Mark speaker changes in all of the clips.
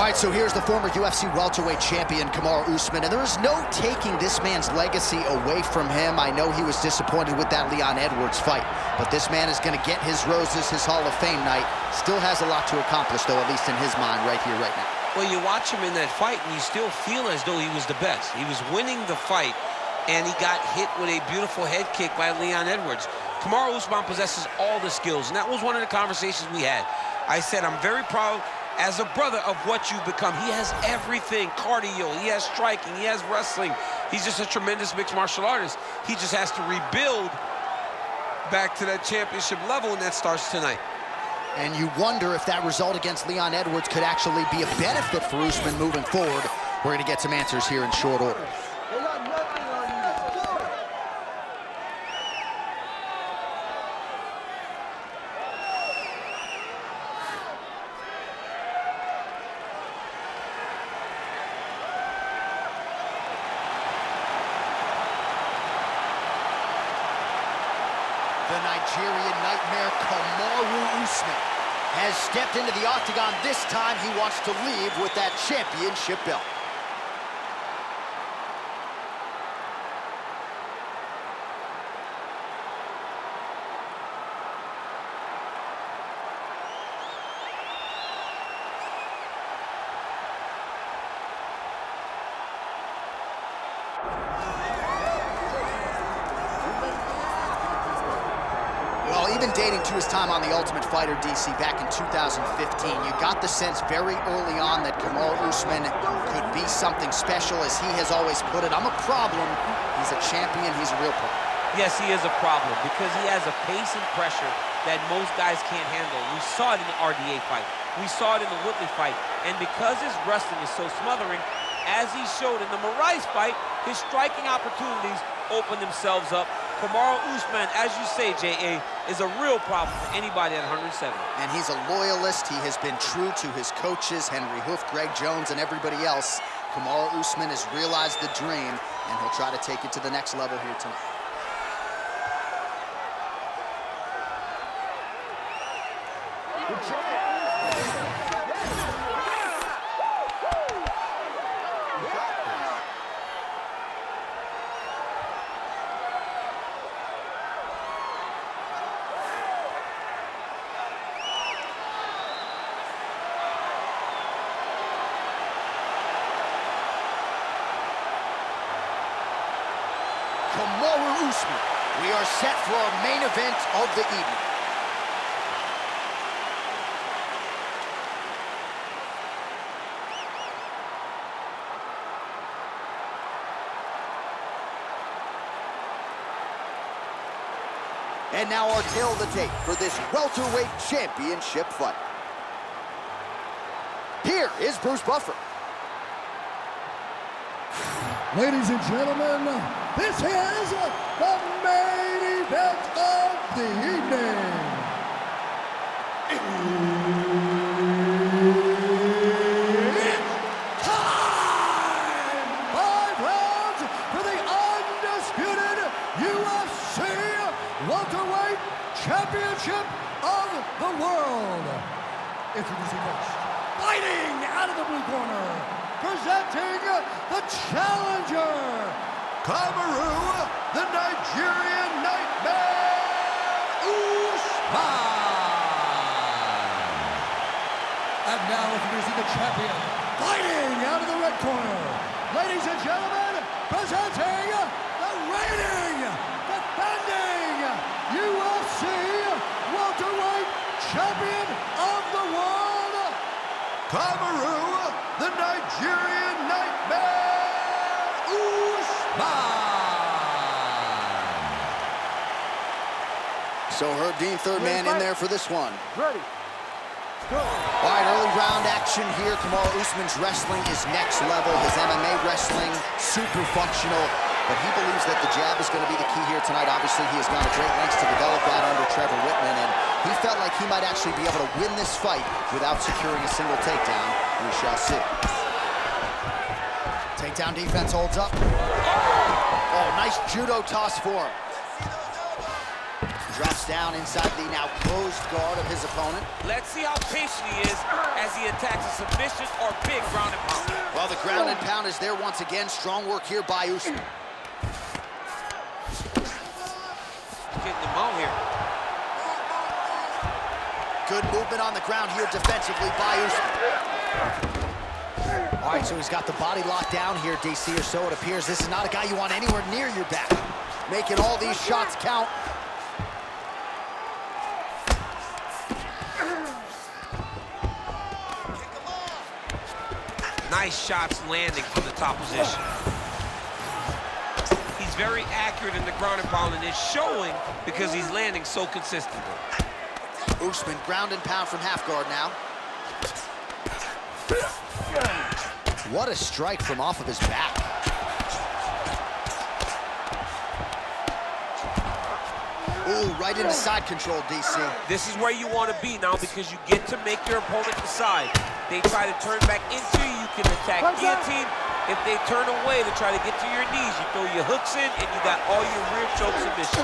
Speaker 1: All right, so here's the former UFC welterweight champion, Kamaru Usman, and there is no taking this man's legacy away from him. I know he was disappointed with that Leon Edwards fight, but this man is going to get his roses, his Hall of Fame night. Still has a lot to accomplish, though, at least in his mind right here, right now.
Speaker 2: Well, you watch him in that fight, and you still feel as though he was the best. He was winning the fight, and he got hit with a beautiful head kick by Leon Edwards. Kamaru Usman possesses all the skills, and that was one of the conversations we had. I said, I'm very proud as a brother of what you've become. He has everything, cardio, he has striking, he has wrestling. He's just a tremendous mixed martial artist. He just has to rebuild back to that championship level, and that starts tonight.
Speaker 1: And you wonder if that result against Leon Edwards could actually be a benefit for Usman moving forward. We're going to get some answers here in short order. The Nigerian nightmare, Kamaru Usman, has stepped into the octagon. This time he wants to leave with that championship belt. Even dating to his time on The Ultimate Fighter, DC, back in 2015, you got the sense very early on that Kamaru Usman could be something special. As he has always put it, I'm a problem. He's a champion. He's a real problem.
Speaker 2: Yes, he is a problem because he has a pace and pressure that most guys can't handle. We saw it in the RDA fight. We saw it in the Woodley fight. And because his wrestling is so smothering, as he showed in the Moraes fight, his striking opportunities open themselves up. Kamaru Usman, as you say, J.A., is a real problem for anybody at 107.
Speaker 1: And he's a loyalist. He has been true to his coaches, Henry Hoof, Greg Jones, and everybody else. Kamaru Usman has realized the dream, and he'll try to take it to the next level here tonight. Kamaru Usman, we are set for our main event of the evening. And now our tale of the tape for this welterweight championship fight. Here is Bruce Buffer.
Speaker 3: Ladies and gentlemen, this is the main event of the evening. It's time! 5 rounds for the undisputed UFC welterweight championship of the world. Introducing first, fighting out of the blue corner, presenting the challenger, Kamaru, the Nigerian nightmare, Usman. And now introducing the champion, fighting out of the red corner, ladies and gentlemen, presenting the reigning, defending UFC welterweight champion of the world, Kamaru, the Nigerian nightmare, Usman.
Speaker 1: So Herb Dean, third man in there for this one.
Speaker 3: Ready. Go.
Speaker 1: All right, early round action here. Kamaru Usman's wrestling is next level. His MMA wrestling, super functional. But he believes that the jab is going to be the key here tonight. Obviously, he has gone to great lengths to develop that under Trevor Whitman, and he felt like he might actually be able to win this fight without securing a single takedown. We shall see. Takedown defense holds up. Oh, nice judo toss for him. Drops down inside the now closed guard of his opponent.
Speaker 2: Let's see how patient he is as he attacks a submission or big ground and pound.
Speaker 1: Well, the ground and pound is there once again. Strong work here by Usman.
Speaker 2: Getting him out here.
Speaker 1: Good movement on the ground here defensively by Usman. All right, so he's got the body locked down here, DC, or so it appears. This is not a guy you want anywhere near your back. Making all these shots count.
Speaker 2: Nice shots landing from the top position. He's very accurate in the ground and pound, and it's showing because he's landing so consistently.
Speaker 1: Usman ground and pound from half guard now. What a strike from off of his back. Ooh, right into side control, DC.
Speaker 2: This is where you want to be now because you get to make your opponent decide. They try to turn back into you, you can attack guillotine. If they turn away to try to get to your knees, you throw your hooks in and you got all your rear choke submission.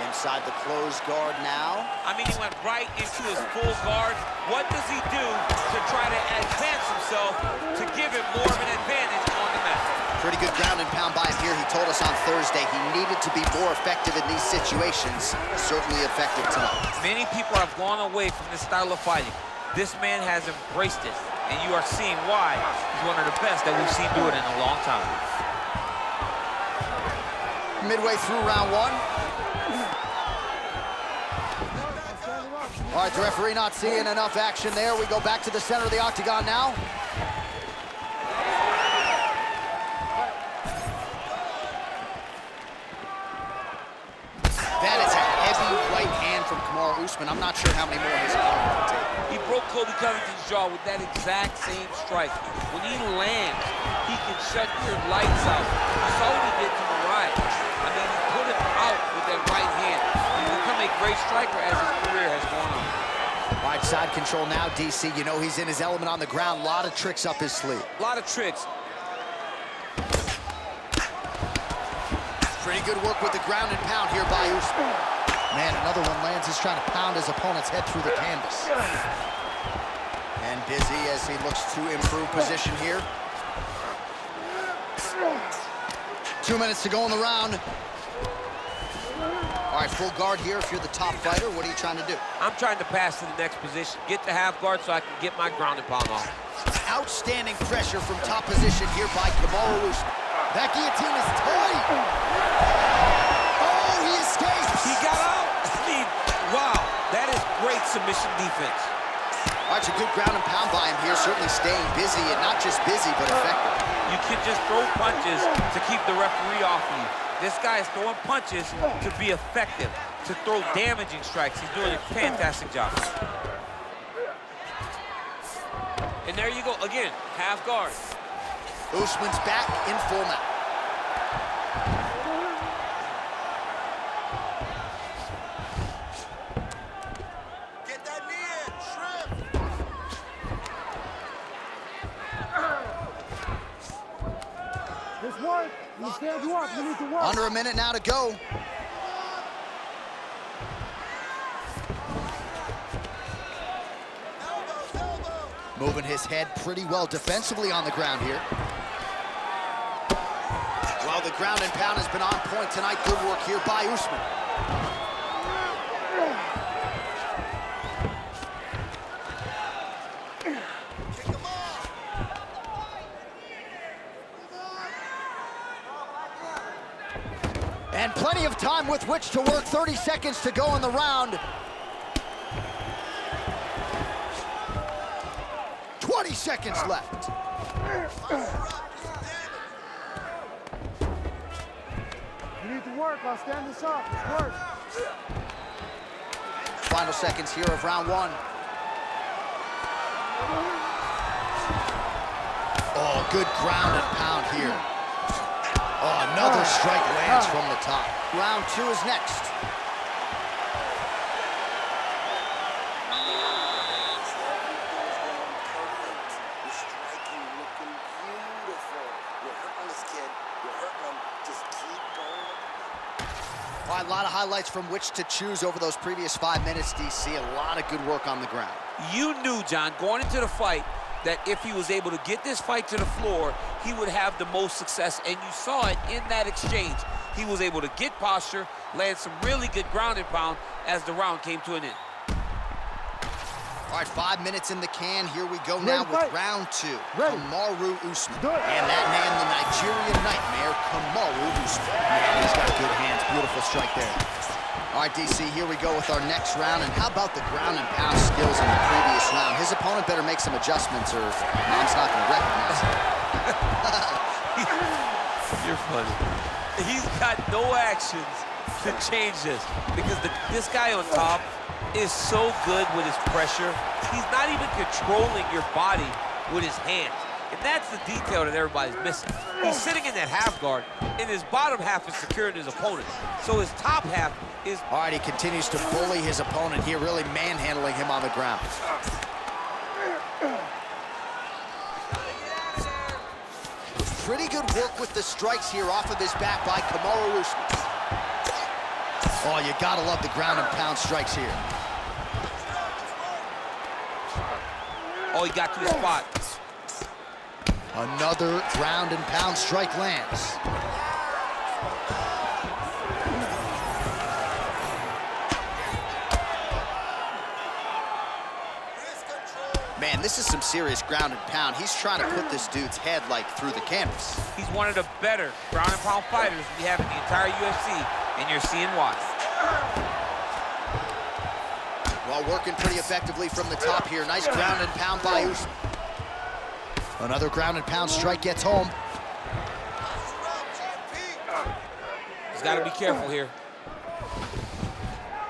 Speaker 1: Inside the closed guard now.
Speaker 2: I mean, he went right into his full guard. What does he do to try to advance himself to give him more of an advantage on the mat?
Speaker 1: Pretty good ground and pound by him here. He told us on Thursday he needed to be more effective in these situations. Certainly effective tonight.
Speaker 2: Many people have gone away from this style of fighting. This man has embraced it, and you are seeing why he's one of the best that we've seen do it in a long time.
Speaker 1: Midway through round one. All right, the referee not seeing enough action there. We go back to the center of the octagon now. That is a heavy right hand from Kamaru Usman. I'm not sure how many more his opponent can take.
Speaker 2: He broke Colby Covington's jaw with that exact same strike. When he lands, he can shut your lights out. You saw what he did to Mariah. I mean, he put him out with that right hand. He's become a great striker as his career has gone on.
Speaker 1: All right, side control now, DC. You know he's in his element on the ground. A lot of tricks up his sleeve.
Speaker 2: A lot of tricks.
Speaker 1: Pretty good work with the ground and pound here by Usman. Man, another one lands. He's trying to pound his opponent's head through the canvas. And busy as he looks to improve position here. 2 minutes to go in the round. All right, full guard here if you're the top fighter. What are you trying to do?
Speaker 2: I'm trying to pass to the next position. Get to half guard so I can get my ground and pound off.
Speaker 1: Outstanding pressure from top position here by Kamaru Usman. That guillotine is tight. Oh, he escapes.
Speaker 2: He got out. I mean, wow, that is great submission defense.
Speaker 1: All right, a good ground and pound by him here. Certainly staying busy, and not just busy, but effective.
Speaker 2: You can just throw punches to keep the referee off of you. This guy is throwing punches to be effective, to throw damaging strikes. He's doing a fantastic job. And there you go, again, half guard.
Speaker 1: Usman's back in full mount.
Speaker 4: Get that knee in, shrimp.
Speaker 3: This work. You stand you up. You need to work.
Speaker 1: Under a minute now to go. Moving his head pretty well defensively on the ground here. Well, the ground and pound has been on point tonight. Good work here by Usman. And plenty of time with which to work. 30 seconds to go in the round. 20 seconds left.
Speaker 3: You need to work. I'll stand this up. It's work.
Speaker 1: Final seconds here of round one. Oh, good ground and pound here. Oh, another strike lands from the top. Round two is next. All right, a lot of highlights from which to choose over those previous 5 minutes, DC. A lot of good work on the ground.
Speaker 2: You knew, John, going into the fight, that if he was able to get this fight to the floor, he would have the most success, and you saw it in that exchange. He was able to get posture, land some really good ground and pound as the round came to an end.
Speaker 1: All right, 5 minutes in the can. Here we go now with round 2. Kamaru Usman. And that man, the Nigerian nightmare, Kamaru Usman. Man, he's got good hands. Beautiful strike there. All right, DC, here we go with our next round. And how about the ground and pound skills in the previous round? His opponent better make some adjustments or Mom's not going to recognize him.
Speaker 2: You're funny. He's got no actions to change this because this guy on top is so good with his pressure. He's not even controlling your body with his hands. And that's the detail that everybody's missing. He's sitting in that half guard, and his bottom half is securing his opponent. So his top half is...
Speaker 1: All right, he continues to bully his opponent here, really manhandling him on the ground. Pretty good work with the strikes here off of his back by Kamaru Usman. Oh, you gotta love the ground and pound strikes here.
Speaker 2: Oh, he got to the spot.
Speaker 1: Another ground and pound strike lands. Man, this is some serious ground and pound. He's trying to put this dude's head, like, through the canvas.
Speaker 2: He's one of the better ground and pound fighters we have in the entire UFC, and you're seeing why.
Speaker 1: Well, working pretty effectively from the top here. Nice ground and pound by Usman. Another ground and pound strike gets home.
Speaker 2: He's got to be careful here.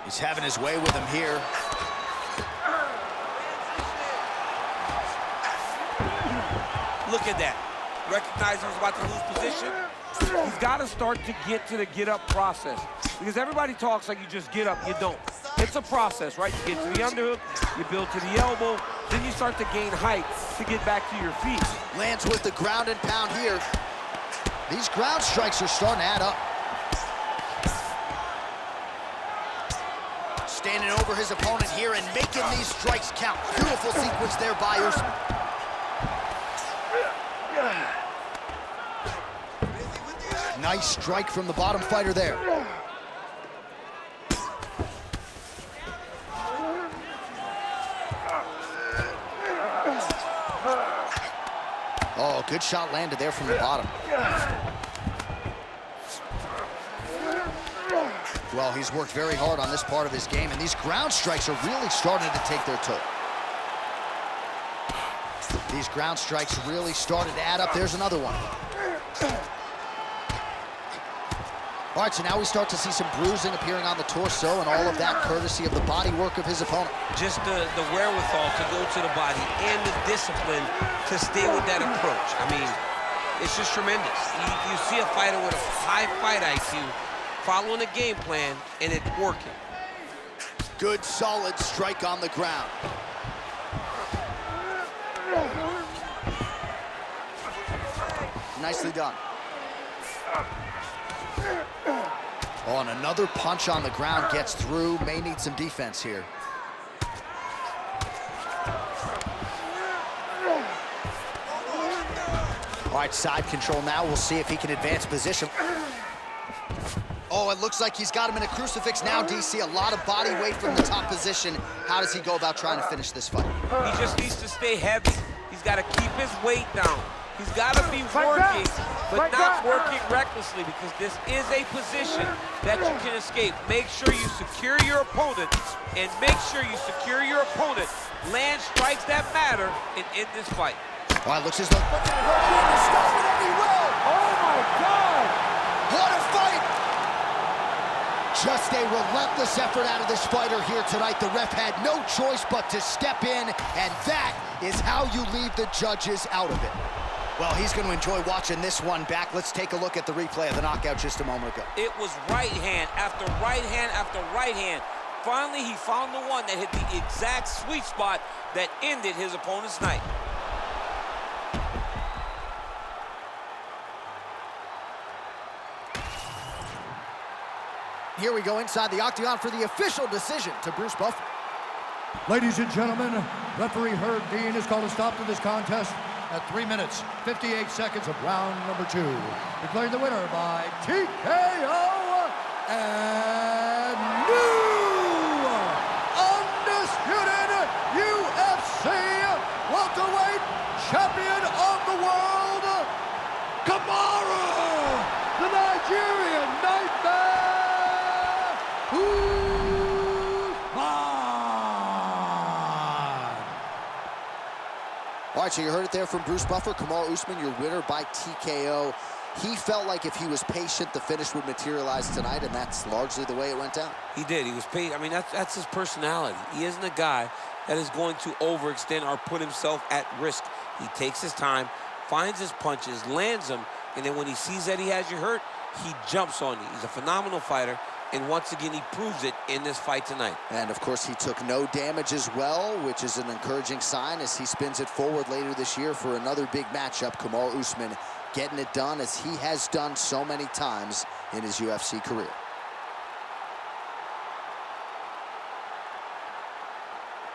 Speaker 1: He's having his way with him here.
Speaker 2: Look at that. Recognize he was about to lose position. He's got to start to get to the get-up process. Because everybody talks like you just get up. You don't. It's a process, right? You get to the underhook, you build to the elbow, then you start to gain height to get back to your feet.
Speaker 1: Lands with the ground and pound here. These ground strikes are starting to add up. Standing over his opponent here and making these strikes count. Beautiful sequence there by Usman. Nice strike from the bottom fighter there. Oh, good shot landed there from the bottom. Well, he's worked very hard on this part of his game, and these ground strikes are really starting to take their toll. These ground strikes really started to add up. There's another one. All right, so now we start to see some bruising appearing on the torso, and all of that courtesy of the body work of his opponent.
Speaker 2: Just the wherewithal to go to the body and the discipline to stay with that approach. I mean, it's just tremendous. You see a fighter with a high fight IQ following a game plan, and it's working.
Speaker 1: Good, solid strike on the ground. Nicely done. Oh, and another punch on the ground gets through. May need some defense here. All right, side control now. We'll see if he can advance position. Oh, it looks like he's got him in a crucifix now, DC. A lot of body weight from the top position. How does he go about trying to finish this fight?
Speaker 2: He just needs to stay heavy. He's got to keep his weight down. He's got to be working, but not working recklessly, because this is a position that you can escape. Make sure you secure your opponent, and make sure you secure your opponent. Land strikes that matter and end this fight.
Speaker 1: All right, looks as though... Oh, my God! What a fight! Just a relentless effort out of this fighter here tonight. The ref had no choice but to step in, and that is how you leave the judges out of it. Well, he's going to enjoy watching this one back. Let's take a look at the replay of the knockout just a moment ago.
Speaker 2: It was right hand after right hand after right hand. Finally, he found the one that hit the exact sweet spot that ended his opponent's night.
Speaker 1: Here we go inside the octagon for the official decision to Bruce Buffer.
Speaker 3: Ladies and gentlemen, referee Herb Dean has called a stop to this contest at 3 minutes, 58 seconds of round number 2. Declaring the winner by TKO and new undisputed UFC welterweight champion of the world, Kamaru, the Nigerian Nightmare, Usman.
Speaker 1: All right, so you heard it there from Bruce Buffer. Kamaru Usman, your winner by TKO. He felt like if he was patient, the finish would materialize tonight, and that's largely the way it went down.
Speaker 2: He did. He was patient. I mean, that's his personality. He isn't a guy that is going to overextend or put himself at risk. He takes his time, finds his punches, lands them, and then when he sees that he has you hurt, he jumps on you. He's a phenomenal fighter, and once again, he proves it in this fight tonight.
Speaker 1: And, of course, he took no damage as well, which is an encouraging sign as he spins it forward later this year for another big matchup. Kamaru Usman getting it done as he has done so many times in his UFC career.